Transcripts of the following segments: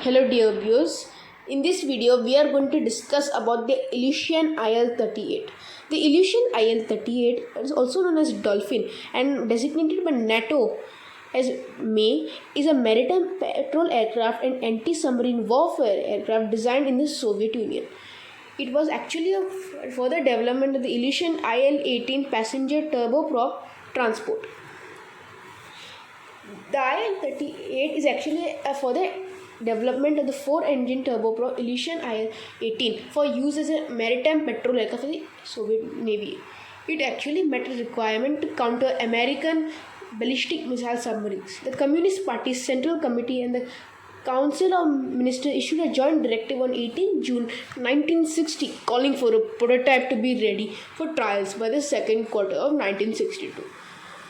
Hello dear viewers. In this video we are going to discuss about the Ilyushin IL-38. The Ilyushin IL-38 is also known as Dolphin and designated by NATO as May is a maritime patrol aircraft and anti-submarine warfare aircraft designed in the Soviet Union. It was actually a further development of the Ilyushin IL-18 passenger turboprop transport. The IL-38 is actually a further development of the 4-engine turboprop Ilyushin IL-18 for use as a maritime patrol aircraft of the Soviet Navy. It actually met a requirement to counter American ballistic missile submarines. The Communist Party's Central Committee and the Council of Ministers issued a joint directive on 18 June 1960 calling for a prototype to be ready for trials by the second quarter of 1962.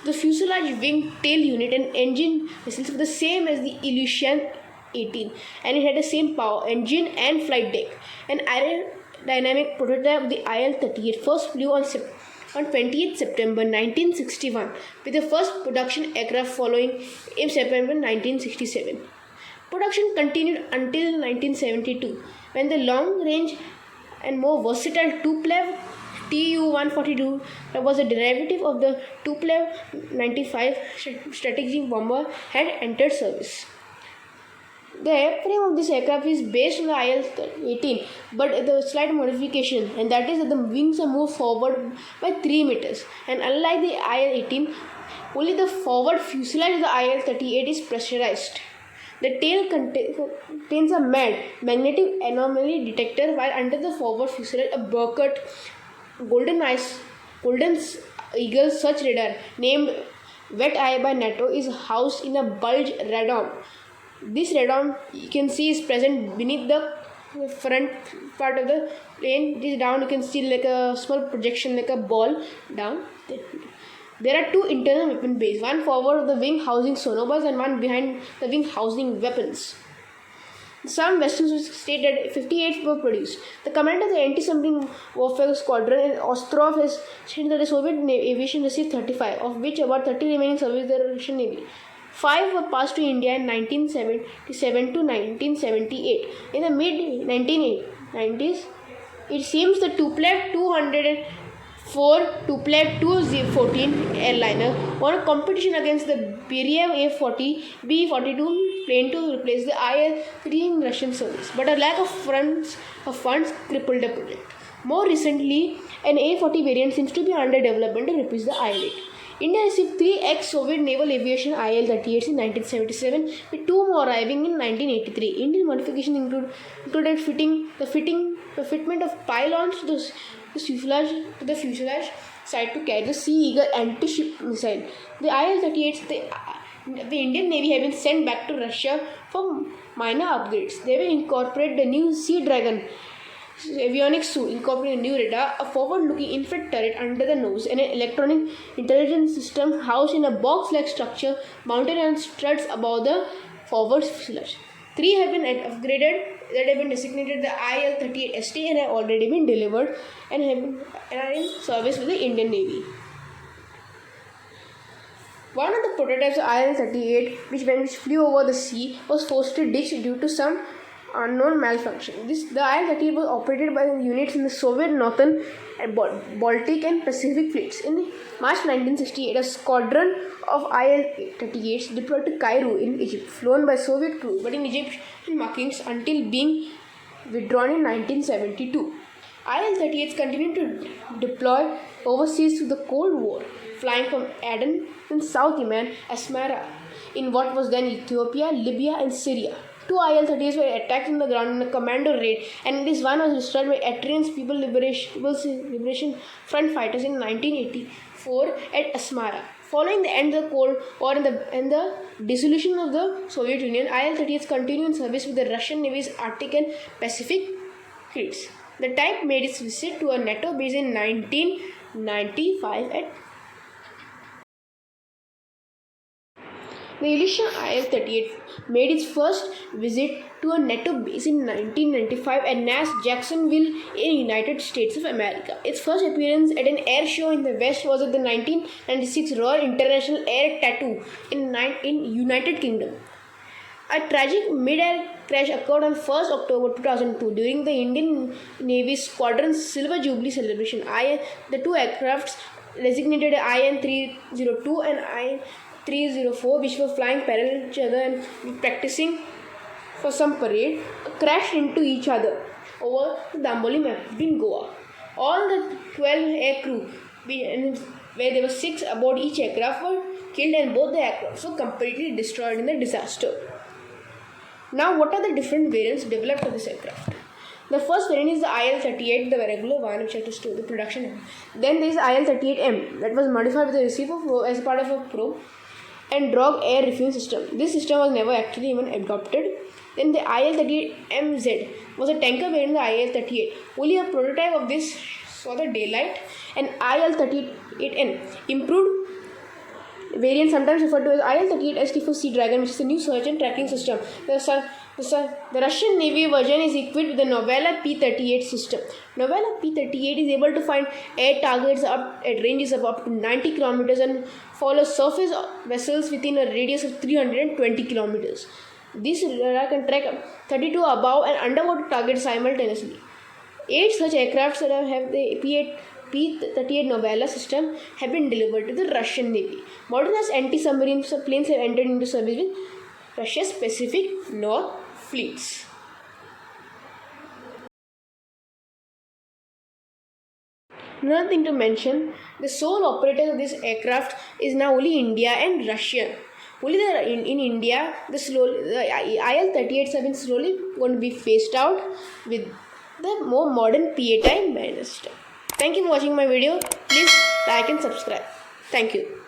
The fuselage, wing, tail unit and engine vessels were the same as the Ilyushin-38 and it had the same power engine and flight deck. An aerodynamic prototype of the IL-38 first flew on 20th September 1961 with the first production aircraft following in September 1967. Production continued until 1972 when the long-range and more versatile Tupolev Tu-142 that was a derivative of the Tupolev 95 strategic bomber had entered service. The airframe of this aircraft is based on the IL-18 but the slight modification, and that is that the wings are moved forward by 3 meters, and unlike the IL-18 only the forward fuselage of the IL-38 is pressurized. The tail contains a magnetic anomaly detector, while under the forward fuselage a Burkett Golden Eagle search radar named Wet Eye by NATO is housed in a bulge radome. This radome you can see is present beneath the front part of the plane. This down you can see like a small projection like a ball down. There are 2 internal weapon bays, one forward of the wing housing sonobars and one behind the wing housing weapons. Some vessels state that 58 were produced. The commander of the anti-submarine warfare squadron in Ostrov has stated that the Soviet aviation received 35, of which about 30 remaining serviced the Russian Navy. 5 were passed to India in 1977 to 1978. In the mid-1990s, it seems the Tupolev 204 Tupolev Tu-14 airliner won a competition against the Beriev A-40 B-42 plane to replace the IL-3 in Russian service, but a lack of funds crippled the project. More recently, an A-40 variant seems to be under development to replace the IL-8. India received 3 ex-Soviet naval aviation IL-38s in 1977, with 2 more arriving in 1983. Indian modifications included the fitment of pylons to the fuselage side to carry the Sea Eagle anti-ship missile. The IL-38s, the Indian Navy have been sent back to Russia for minor upgrades. They will incorporate the new Sea Dragon avionics suite, incorporating a new radar, a forward-looking infrared turret under the nose, and an electronic intelligence system housed in a box-like structure mounted on struts above the forward fuselage. 3 have been upgraded that have been designated the IL-38 ST and have already been delivered and are in service with the Indian Navy. One of the prototypes of IL-38, which flew over the sea, was forced to ditch due to some unknown malfunction. The IL-38 was operated by the units in the Soviet Northern, Baltic and Pacific fleets. In March 1968, a squadron of IL-38s deployed to Cairo in Egypt, flown by Soviet crew but in Egyptian markings until being withdrawn in 1972. IL-38s continued to deploy overseas through the Cold War, flying from Aden in South Yemen, Asmara in what was then Ethiopia, Libya and Syria. 2 IL-38s were attacked on the ground in a commando raid, and this one was destroyed by Eritrean People's Liberation Front fighters in 1984 at Asmara. Following the end of the Cold War and the dissolution of the Soviet Union, IL-38s continued in service with the Russian Navy's Arctic and Pacific fleets. The type made its visit to a NATO base in 1995 at The Ilyushin IL-38 made its first visit to a NATO base in 1995 at NAS Jacksonville in United States of America. Its first appearance at an air show in the West was at the 1996 Royal International Air Tattoo in United Kingdom. A tragic mid-air crash occurred on 1st October 2002 during the Indian Navy's Squadron Silver Jubilee celebration. The two aircrafts designated IN-302 and IN-304, which were flying parallel to each other and practicing for some parade, crashed into each other over the Damboli map in Goa. All the 12 aircrew, where there were 6 aboard each aircraft, were killed and both the aircrafts were completely destroyed in the disaster. Now, what are the different variants developed for this aircraft? The first variant is the IL-38, the regular one which had to store the production. Then there is IL-38M that was modified with a receiver probe as part of a probe and drogue air refueling system. This system was never actually even adopted. Then the IL-38MZ was a tanker variant of the IL-38. Only a prototype of this saw the daylight, and IL-38N improved variant, sometimes referred to as IL-38ST for Sea Dragon, which is a new search and tracking system. The Russian Navy version is equipped with the Novella P-38 system. Novella P-38 is able to find air targets up at ranges of up to 90 kilometers and follow surface vessels within a radius of 320 kilometers. This radar can track 32 above and underwater targets simultaneously. 8 such aircrafts that have the P-38 Novella system have been delivered to the Russian Navy. Modernized anti-submarine planes have entered into service with Russia's Pacific North fleets. Another thing to mention, the sole operator of this aircraft is now only India and Russia. Only in India, the IL-38s have been slowly going to be phased out with the more modern PATI system. Thank you for watching my video. Please like and subscribe. Thank you.